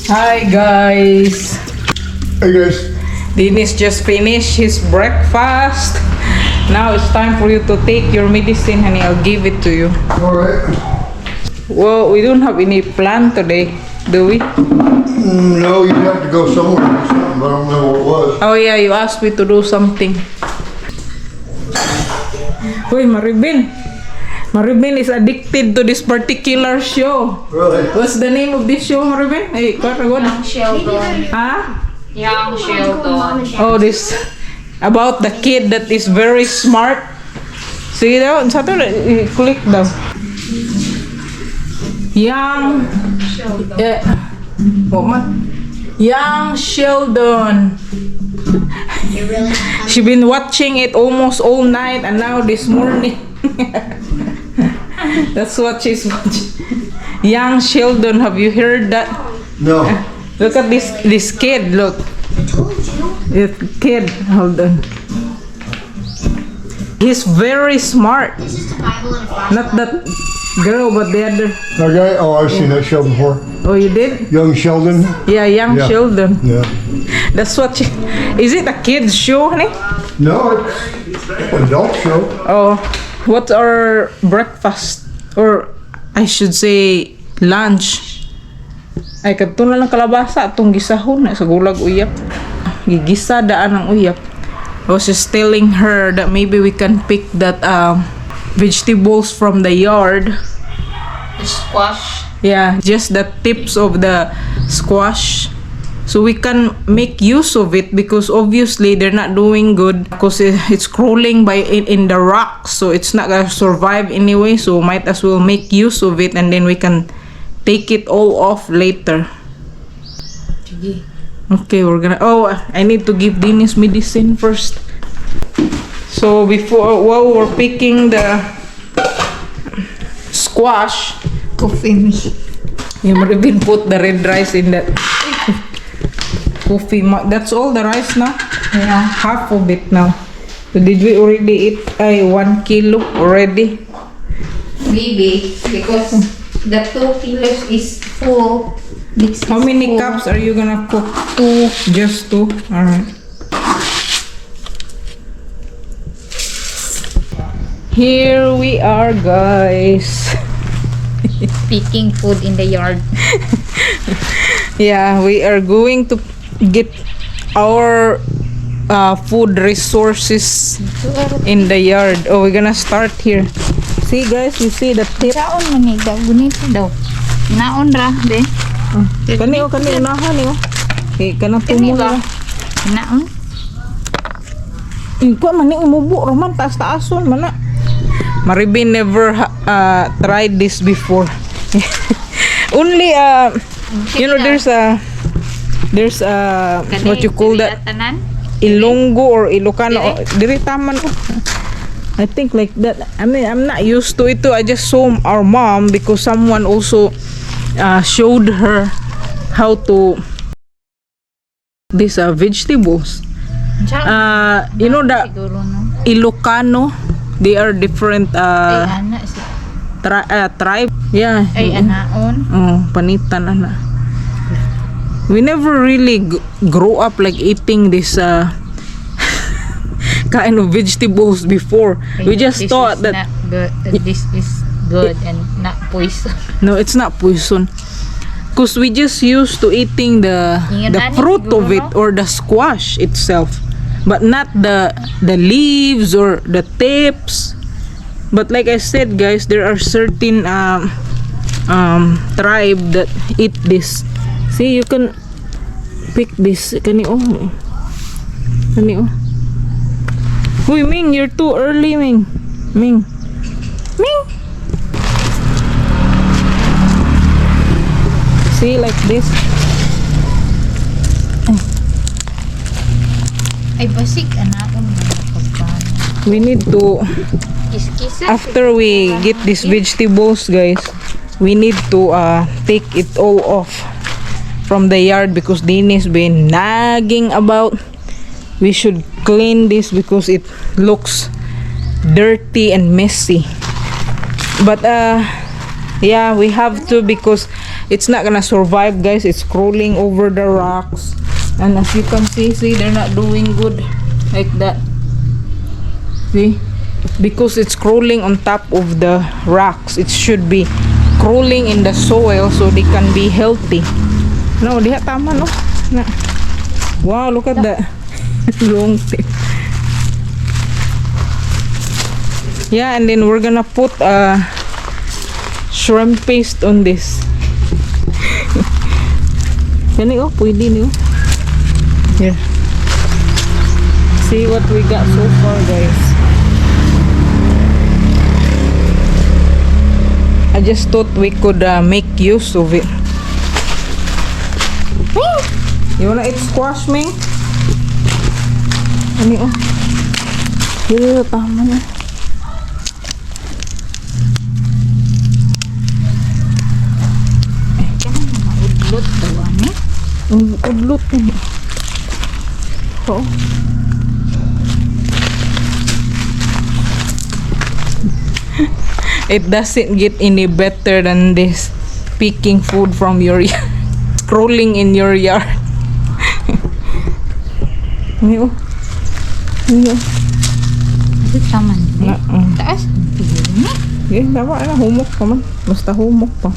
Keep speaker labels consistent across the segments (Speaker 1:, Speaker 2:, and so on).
Speaker 1: Hi guys.
Speaker 2: Hey guys.
Speaker 1: Dennis just finished his breakfast. Now it's time for you to take your medicine, honey. I'll give it to you.
Speaker 2: Alright.
Speaker 1: Well, we don't have any plan today, do we?
Speaker 2: No, you have to go somewhere or something, but I don't know what it was.
Speaker 1: Oh yeah, you asked me to do something. Uy, Maribin. Maribin is addicted to this particular show.
Speaker 2: Really?
Speaker 1: What's the name of this show, Maribin? Hey, what?
Speaker 3: Young Sheldon.
Speaker 1: Huh?
Speaker 3: Young Sheldon.
Speaker 1: Oh, this about the kid that is very smart. Sige daw, sa to click daw. Young
Speaker 3: Sheldon.
Speaker 1: what man? Young Sheldon.
Speaker 3: You really
Speaker 1: She been watching it almost all night and now this morning. That's what she's watching. Young Sheldon, have you heard that?
Speaker 2: No.
Speaker 1: Look at this kid, look.
Speaker 3: I told you.
Speaker 1: This kid, hold on. He's very smart.
Speaker 3: This is the Bible in a flashlight.
Speaker 1: Not that girl, but the other.
Speaker 2: Okay. Oh, I've seen that show before.
Speaker 1: Oh, you did?
Speaker 2: Young Sheldon.
Speaker 1: Yeah, Young
Speaker 2: Yeah.
Speaker 1: Sheldon.
Speaker 2: Yeah.
Speaker 1: That's what she... Is it a kid's show, honey?
Speaker 2: No, it's an adult show.
Speaker 1: Oh, what's our breakfast? Or I should say lunch. Ay, kadto na lang kalabasa atong gisahon na sa gulag uyap. Gigisa daan ang uyap. I was just telling her that maybe we can pick that vegetables from the yard.
Speaker 3: The squash.
Speaker 1: Yeah, just the tips of the squash. So we can make use of it because obviously they're not doing good because it's crawling by in the rocks, so it's not gonna survive anyway. So might as well make use of it and then we can take it all off later. Okay, we're gonna. Oh, I need to give Dennis medicine first. So while we're picking the squash,
Speaker 3: Coffee me.
Speaker 1: you might have been put the red rice in that coffee. That's all the rice now.
Speaker 3: Yeah.
Speaker 1: Half of it now. So did we already eat 1 kilo already?
Speaker 3: Maybe because the 2 kilos is full. This
Speaker 1: How
Speaker 3: is
Speaker 1: many
Speaker 3: full.
Speaker 1: cups are you gonna cook? 2, just 2. Alright. Here we are, guys.
Speaker 3: Picking food in the yard.
Speaker 1: Yeah, we are going to get our food resources in the yard. Oh, we're gonna start here. See, guys, you see the tip.
Speaker 3: Kaon man ni daw gunito daw. Naon ra de.
Speaker 1: Kani unahan niyo. Okay, kanang
Speaker 3: Kani
Speaker 1: tumo
Speaker 3: ba?
Speaker 1: na.
Speaker 3: Naon?
Speaker 1: Ikaw man ni umubo raman taas-taason man na. Maribin never tried this before. Only you know there's a what you call that,
Speaker 3: Tanan?
Speaker 1: Ilonggo or Ilocano. Diri taman ko. I think like that. I mean, I'm not used to it too. I just saw our mom because someone also showed her how to these vegetables. You know the
Speaker 3: Siguro no.
Speaker 1: Ilocano, they are different
Speaker 3: Ay ana si.
Speaker 1: tribe. Yeah.
Speaker 3: Ay anaon.
Speaker 1: Oh, panitan na. We never really grow up like eating this kind of vegetables before. We just
Speaker 3: This
Speaker 1: thought
Speaker 3: is
Speaker 1: that
Speaker 3: not good. This is good and not poison.
Speaker 1: no, it's not poison. Cause we just used to eating the fruit of it or the squash itself, but not the leaves or the tips. But like I said, guys, there are certain tribe that eat this. See, you can pick this. Kani oh. Uy, Ming, you're too early, Ming. Ming. See, like this.
Speaker 3: Ay basik anaon man pagkan.
Speaker 1: We need to,
Speaker 3: Kiskisa.
Speaker 1: after we get these vegetables, guys, we need to take it all off from the yard because Dennis been nagging about we should clean this because it looks dirty and messy. But Yeah, we have to because it's not gonna survive, guys. It's crawling over the rocks. And as you can see, they're not doing good like that. See? Because it's crawling on top of the rocks. It should be crawling in the soil so they can be healthy. No, diha tama no. Na. Wow, look at that. Long tip. Yeah, and then we're gonna put shrimp paste on this. Yan oh, pwede niyo. Here. See what we got so far, guys. I just thought we could make use of it. You wanna eat squash, Ming? Ano oh? Dito, tama na.
Speaker 3: Udlot daw ani.
Speaker 1: Udlot ni. Oh. It doesn't get any better than this. Picking food from your yard. Scrolling in your yard. Ano? Ano?
Speaker 3: Ito taman. Taas. Tigil ni.
Speaker 1: Okay, tama na. Humok pa man. Basta humok pa.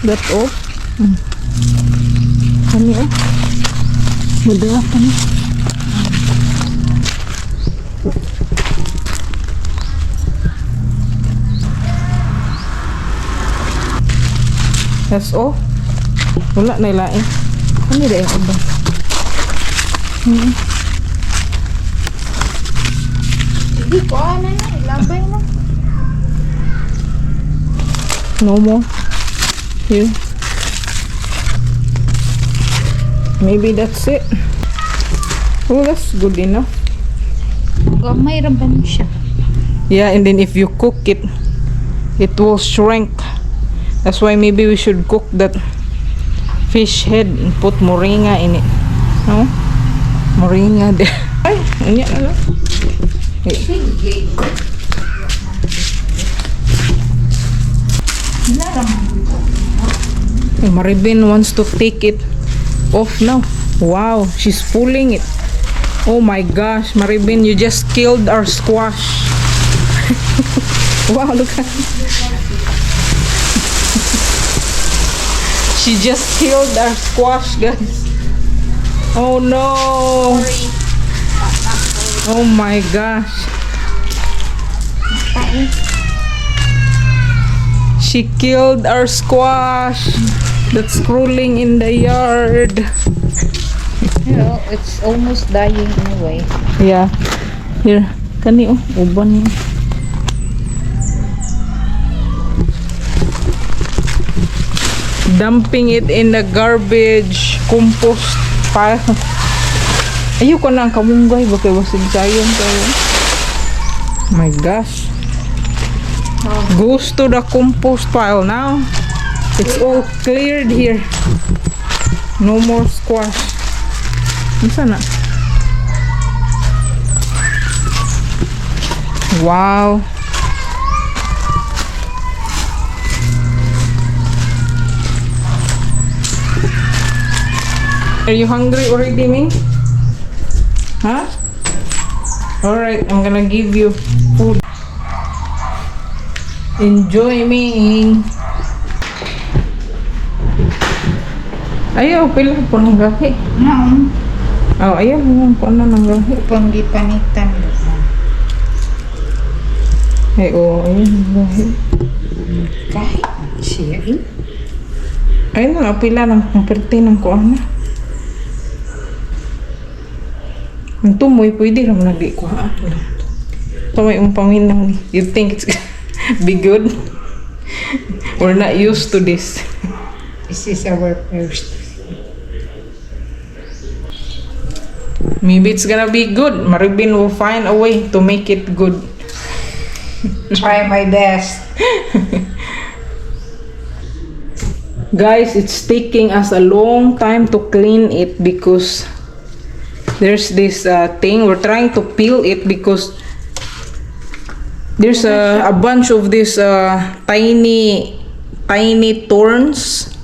Speaker 1: That's all. Ano oh? Madala pa na. That's all. Wala na ilain. Ano na yung iba?
Speaker 3: Hindi ko na ilabay na.
Speaker 1: No more. Here. Maybe that's it. Oh, that's good enough.
Speaker 3: Gamay ra ba niya siya?
Speaker 1: Yeah, and then if you cook it, it will shrink. That's why maybe we should cook that fish head and put moringa in it. No? Moringa there. Ay, anya na lang. Hey. Hey, Maribin wants to take it off now. Wow, she's pulling it. Oh my gosh, Maribin, you just killed our squash. Wow, look at she just killed our squash, guys. Oh no. Oh my gosh. She killed our squash that's crawling in the yard.
Speaker 3: You know, it's almost dying anyway.
Speaker 1: Yeah. Here, kani oh, uban niya. Dumping it in the garbage compost pile. Ayoko na ang kamunggay, baka wasig sayang kayo. My gosh. Goes to the compost pile now. It's all cleared here. No more squash. Isa na. Wow. Are you hungry already, Ming? Huh? Alright, I'm gonna give you food. Enjoy, Ming. Ayaw, pila po ng gahi.
Speaker 3: Naon,
Speaker 1: Oh, ayaw mo po na ng gahi.
Speaker 3: upang di panitan.
Speaker 1: Ay, oh, ayaw ng gahi.
Speaker 3: Kahit siya eh.
Speaker 1: Ayun na, pila ng perti ng kuana. Ang tumoy, pwede naman nagdi ko. Tumay yung paminang ni. You think it's be good? We're not used to this.
Speaker 3: This is our first.
Speaker 1: Maybe it's gonna be good. Maribin will find a way to make it good.
Speaker 3: Try my best.
Speaker 1: Guys, it's taking us a long time to clean it because there's this thing. We're trying to peel it because there's a bunch of these tiny thorns.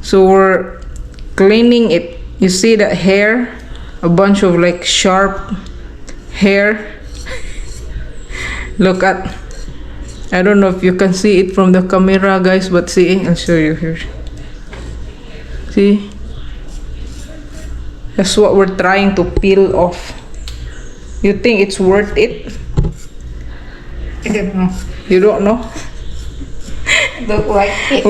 Speaker 1: So we're cleaning it. You see that hair? A bunch of like sharp hair. Look at, I don't know if you can see it from the camera, guys, but see, I'll show you here. See? That's what we're trying to peel off. You think it's worth it?
Speaker 3: I don't know.
Speaker 1: You don't know?
Speaker 3: Look like it.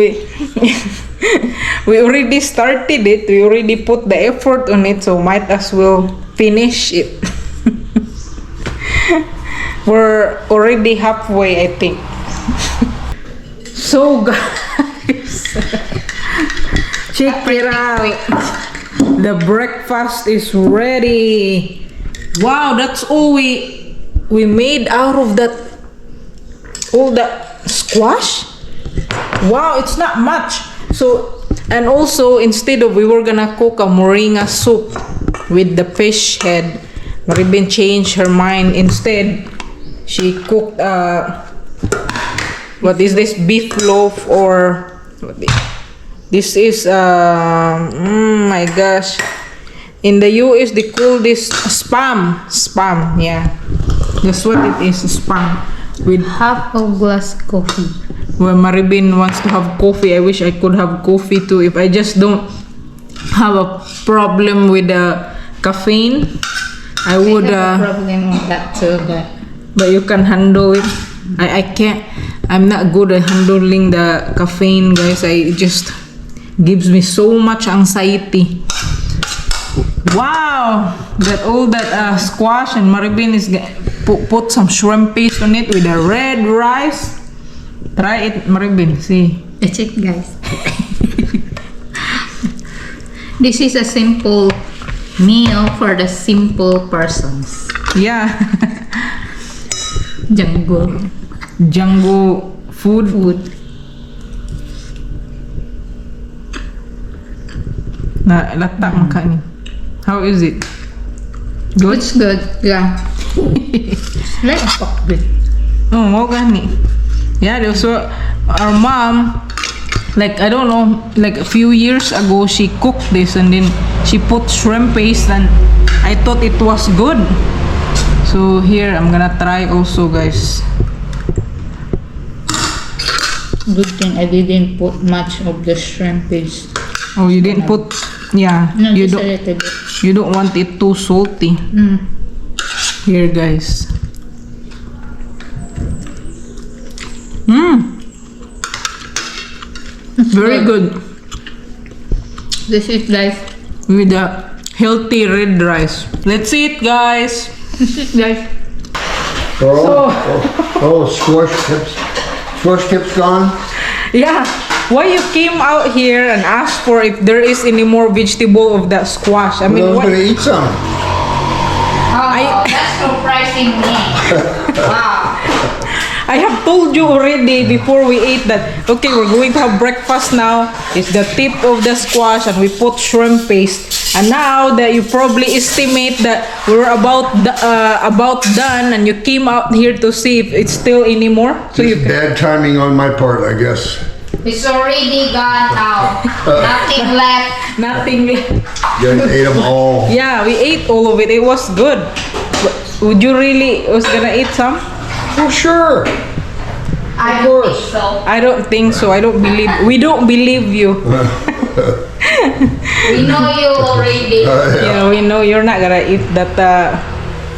Speaker 1: We already started it. We already put the effort on it, so might as well finish it. We're already halfway, I think. So guys, check it out. The breakfast is ready. Wow, that's all we made out of that, all that squash. Wow, it's not much. So, and also instead of, we were gonna cook a moringa soup with the fish head, Maribin changed her mind. Instead, she cooked what is this, beef loaf, or what this is my gosh, in the US they call this spam, yeah, that's what it is, spam, with
Speaker 3: Half a glass coffee.
Speaker 1: well, Maribin wants to have coffee. I wish I could have coffee too. If I just don't have a problem with the caffeine, I would
Speaker 3: have a problem with that too,
Speaker 1: but you can handle it. I can't. I'm not good at handling the caffeine, guys. It just gives me so much anxiety. Wow, that all that squash, and Maribin is put some shrimp paste on it with the red rice. Try it, Maribin. See.
Speaker 3: That's it, guys. This is a simple meal for the simple persons.
Speaker 1: Yeah. Django food. Na latak maka ni. How is it? Good?
Speaker 3: It's good, yeah. It's like a pork bit.
Speaker 1: Oh, mau gani. Yeah, there was our mom, like I don't know, like a few years ago, she cooked this and then she put shrimp paste, and I thought it was good. So here, I'm gonna try also, guys.
Speaker 3: Good thing I didn't put much of the shrimp paste.
Speaker 1: Oh, you didn't put, yeah,
Speaker 3: No,
Speaker 1: you
Speaker 3: just a
Speaker 1: don't,
Speaker 3: little bit.
Speaker 1: you don't want it too salty. Here, guys. Very good.
Speaker 3: This is, guys.
Speaker 1: With the healthy red rice. Let's eat, guys.
Speaker 3: This is, guys.
Speaker 2: Squash tips gone.
Speaker 1: Yeah. Why you came out here and asked for if there is any more vegetable of that squash? I mean,
Speaker 2: I was
Speaker 1: what?
Speaker 2: gonna eat some.
Speaker 3: Oh, that's surprising me. Wow.
Speaker 1: I have told you already before we ate that, okay, we're going to have breakfast now. It's the tip of the squash and we put shrimp paste. And now that you probably estimate that we're about done, and you came out here to see if it's still any more. So you
Speaker 2: Just
Speaker 1: can,
Speaker 2: bad timing on my part, I guess.
Speaker 3: It's already gone now. Nothing left.
Speaker 1: nothing left.
Speaker 2: You guys ate them all.
Speaker 1: Yeah, we ate all of it. It was good. But would you really was gonna eat some?
Speaker 2: Oh, sure.
Speaker 3: I
Speaker 2: Of
Speaker 3: don't
Speaker 2: course.
Speaker 3: think so.
Speaker 1: I don't think so. I don't believe. We don't believe you.
Speaker 3: We know you already.
Speaker 1: Yeah, we know you're not gonna eat that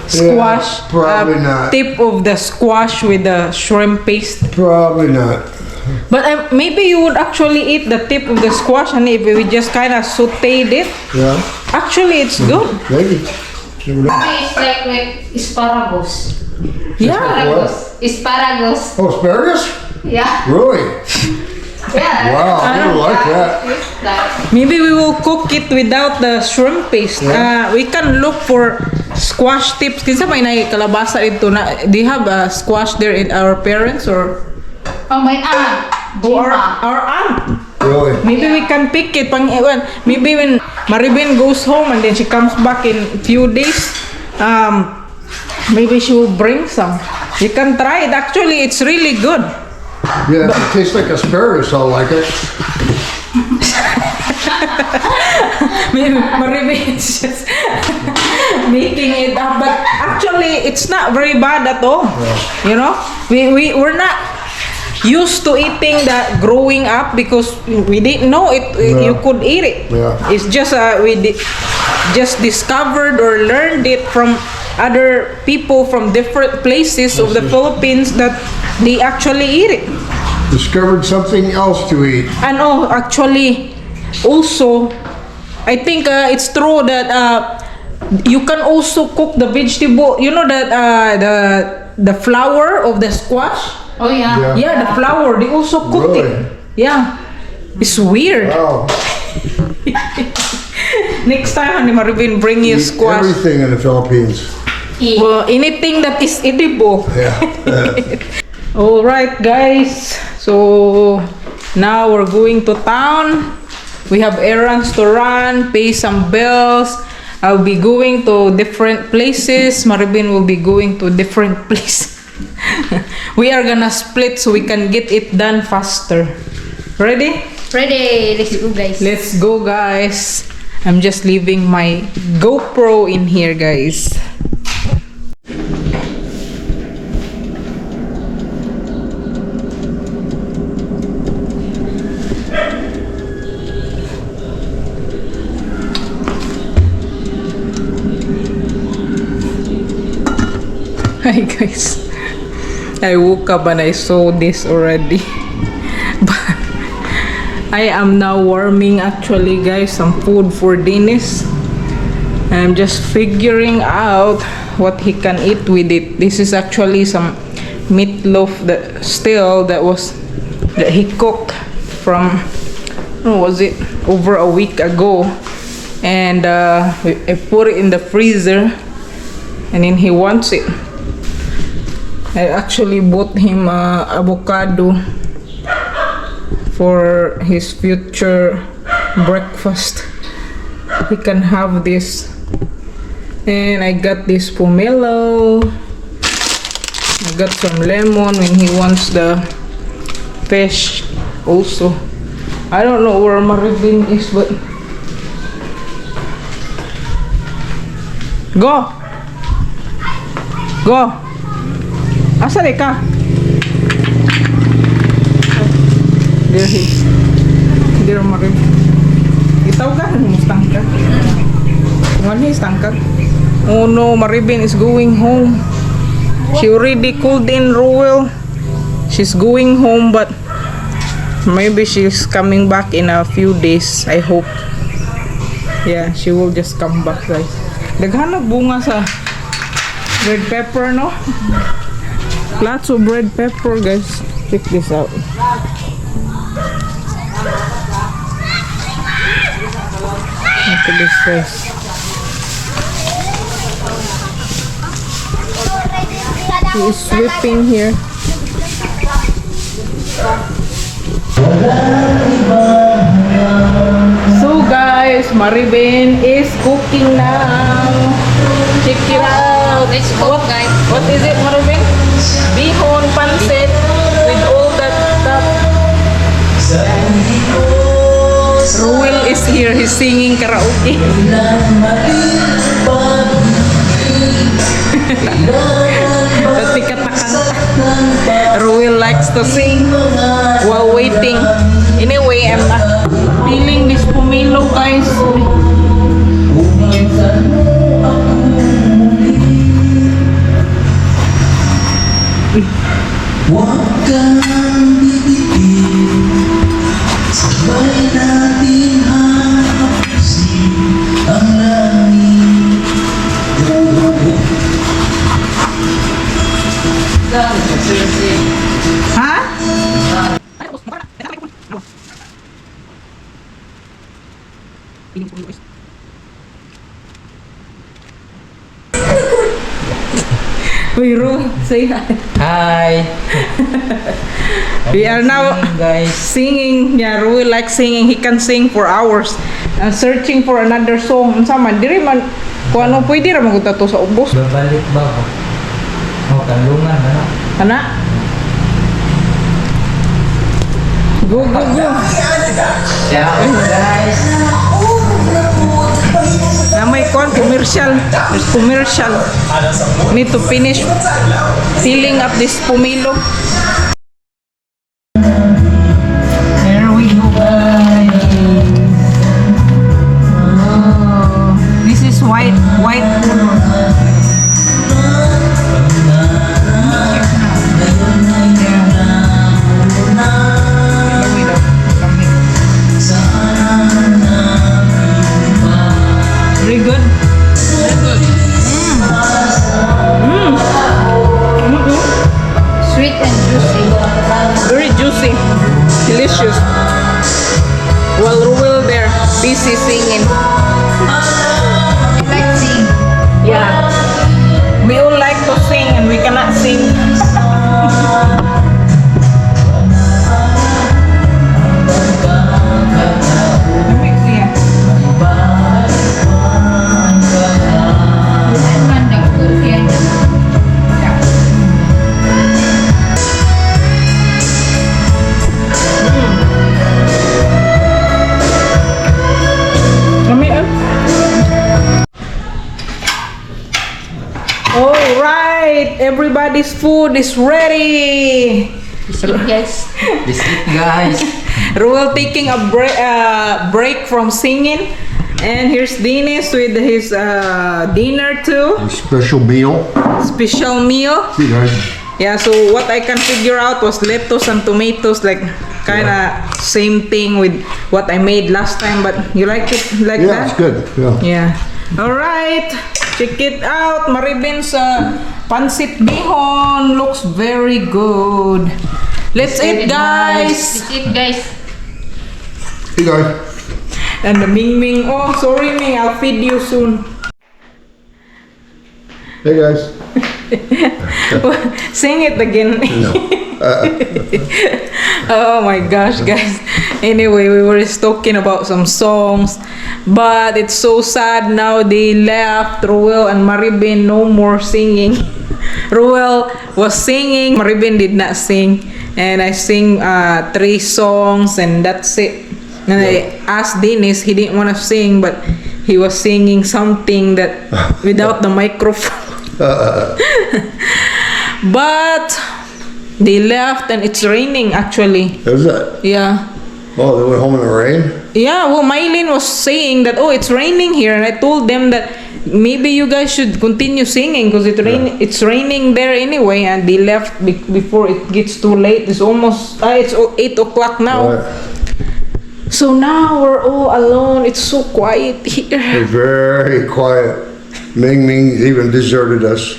Speaker 1: squash.
Speaker 2: probably not.
Speaker 1: Tip of the squash with the shrimp paste.
Speaker 2: Probably not.
Speaker 1: But maybe you would actually eat the tip of the squash, and if we just kind of sauteed it.
Speaker 2: Yeah,
Speaker 1: Actually, it's good.
Speaker 2: maybe.
Speaker 3: Maybe it's like asparagus.
Speaker 1: Yeah.
Speaker 3: Asparagus.
Speaker 2: Oh, asparagus?
Speaker 3: Yeah.
Speaker 2: Really?
Speaker 3: Yeah.
Speaker 2: Wow, I don't like that.
Speaker 3: That.
Speaker 1: Maybe we will cook it without the shrimp paste.
Speaker 2: Yeah.
Speaker 1: We can look for squash tips. Kinsa may nay kalabasa ito na. Do you have a squash there in our parents or?
Speaker 3: Oh, my aunt.
Speaker 1: Or
Speaker 3: Gina.
Speaker 1: our aunt.
Speaker 2: Really?
Speaker 1: Maybe we can pick it. Maybe when Maribin goes home and then she comes back in few days, maybe she will bring some. You can try it. Actually, it's really good.
Speaker 2: Yeah, it tastes like asparagus. I'll like it.
Speaker 1: Maybe Maribin is just making it up, but actually, it's not very bad at all. You know, we're not used to eating that growing up because we didn't know it. You could eat it.
Speaker 2: Yeah.
Speaker 1: It's just just discovered or learned it from other people from different places of the Philippines that they actually eat it.
Speaker 2: Discovered something else to eat.
Speaker 1: And actually, also, I think it's true that you can also cook the vegetable. You know that the flour of the squash.
Speaker 3: Oh yeah.
Speaker 1: Yeah, the flour. They also cook
Speaker 2: Really?
Speaker 1: it. Yeah, it's weird.
Speaker 2: Wow.
Speaker 1: Next time, Honey Marvin, bring you
Speaker 2: Eat
Speaker 1: squash.
Speaker 2: everything in the Philippines.
Speaker 1: Well, anything that is edible.
Speaker 2: Yeah.
Speaker 1: All right, guys. So now we're going to town. We have errands to run, pay some bills. I'll be going to different places. Maribin will be going to different places. We are gonna split so we can get it done faster. Ready?
Speaker 3: Ready? Let's go, guys.
Speaker 1: Let's go, guys. I'm just leaving my GoPro in here, guys. Hi guys, I woke up and I saw this already. But I am now warming actually, guys, some food for Dennis. I'm just figuring out what he can eat with it. This is actually some meatloaf that he cooked from, was it over a week ago, and I put it in the freezer, and then he wants it. I actually bought him avocado for his future breakfast. He can have this. And I got this pomelo. I got some lemon when he wants the fish also. I don't know where Maribin is, but go! Go! Asa ka? There he is. There Maribin. Itaw ka? Mustang ka? Kung is tangkag? Oh no, Maribin is going home. She already called in Rowell. She's going home, but maybe she's coming back in a few days, I hope. Yeah, she will just come back, guys. Daghanag bunga sa red pepper, no? Lots of red pepper, guys. Check this out. Look at this, guys. He is sweeping here. So guys, Maribin is cooking now. Check it out.
Speaker 3: Let's cook, guys.
Speaker 1: What is it, Maribin? Bihon pancit with all that stuff. Ruel is here. He's singing karaoke. Tapi kata-kata Ruel likes to sing while waiting. Anyway, I'm peeling this pomelo, guys.
Speaker 4: Huwag kang bibigin, sabay natin hapusin ang langit.
Speaker 1: Ha? Uy, Ru, say hi.
Speaker 4: Hi!
Speaker 1: We are now
Speaker 4: guys.
Speaker 1: singing. Yeah, Rui likes singing. He can sing for hours. searching for another song. Unsa man diri man kung ano pwede ra magud to sa ubos.
Speaker 4: Babalik ba ko? Oh, kalungan ano?
Speaker 1: Ana? Go, go, go.
Speaker 4: Yeah, guys.
Speaker 1: Na may commercial. There's commercial. Need to finish filling up this pomelo. There we go, guys. Oh, this is white pulver. Very good.
Speaker 3: Sweet and juicy.
Speaker 1: Very juicy. Delicious. While Ruel there, busy singing.
Speaker 3: I like sing.
Speaker 1: Yeah. We all like to sing and we cannot sing. Let me see. All right, everybody's food is ready.
Speaker 3: Yes.
Speaker 4: This it, guys.
Speaker 1: Ruel taking a break from singing, and here's Dennis with his dinner too.
Speaker 2: Special meal.
Speaker 1: Special meal.
Speaker 2: See guys.
Speaker 1: Yeah, so what I can figure out was lettuce and tomatoes, like kind of same thing with what I made last time. But you like it like
Speaker 2: Yeah,
Speaker 1: that?
Speaker 2: it's good. Yeah.
Speaker 1: Yeah. All right. Check it out. Maribin's pancit bihon looks very good. Let's eat, guys.
Speaker 3: Let's eat, guys.
Speaker 2: Hey guys.
Speaker 1: And the Ming Ming. Oh, sorry, Ming. I'll feed you soon.
Speaker 2: Hey guys.
Speaker 1: Sing it again.
Speaker 2: No.
Speaker 1: Oh my gosh, guys. Anyway, we were just talking about some songs, but it's so sad now they left. Ruel and Maribin no more singing. Ruel was singing, Maribin did not sing, and I sing 3 songs and that's it. And I asked Dennis, he didn't want to sing, but he was singing something that without the microphone. But they left and it's raining actually.
Speaker 2: Is that?
Speaker 1: Yeah.
Speaker 2: Oh, they went home in the rain?
Speaker 1: Yeah, well, Mylene was saying that, oh, it's raining here. And I told them that maybe you guys should continue singing because it's raining there anyway. And they left before it gets too late. It's almost, it's 8 o'clock now.
Speaker 2: Right.
Speaker 1: So now we're all alone. It's so quiet here.
Speaker 2: It's very quiet. Ming Ming even deserted us.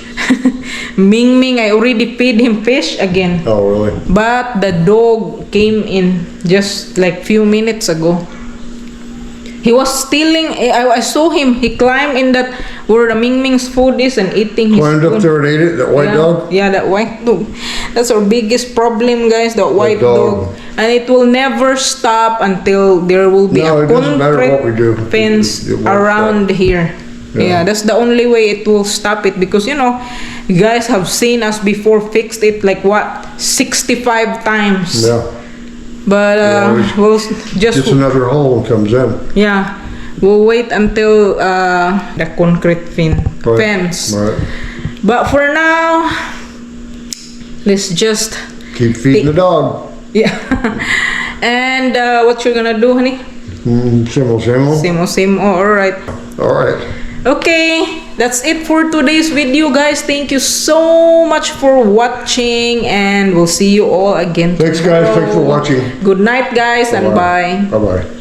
Speaker 1: Ming Ming, I already fed him fish again.
Speaker 2: Oh, really?
Speaker 1: But the dog came in just like few minutes ago. He was stealing. I saw him. He climbed in that where the Ming Ming's food is and eating his
Speaker 2: Climbed
Speaker 1: food.
Speaker 2: up there and ate it, that white dog?
Speaker 1: Yeah, that white dog. That's our biggest problem, guys. The white dog. And it will never stop until there will be
Speaker 2: No,
Speaker 1: a
Speaker 2: it doesn't matter what we do.
Speaker 1: concrete fence
Speaker 2: It won't
Speaker 1: around here. Yeah, that's the only way it will stop it because you guys have seen us before fixed it like what 65 times.
Speaker 2: Yeah.
Speaker 1: But we'll
Speaker 2: Just another hole comes in.
Speaker 1: yeah, we'll wait until the concrete fence.
Speaker 2: Right.
Speaker 1: But for now, let's just
Speaker 2: Keep feeding the dog.
Speaker 1: yeah. And what you're gonna do, honey?
Speaker 2: Simo, simo.
Speaker 1: Same. Oh, all right.
Speaker 2: All right.
Speaker 1: Okay, that's it for today's video, guys. Thank you so much for watching, and we'll see you all again.
Speaker 2: Thanks, guys. Thanks for watching.
Speaker 1: Good night, guys, and bye.
Speaker 2: Bye-bye.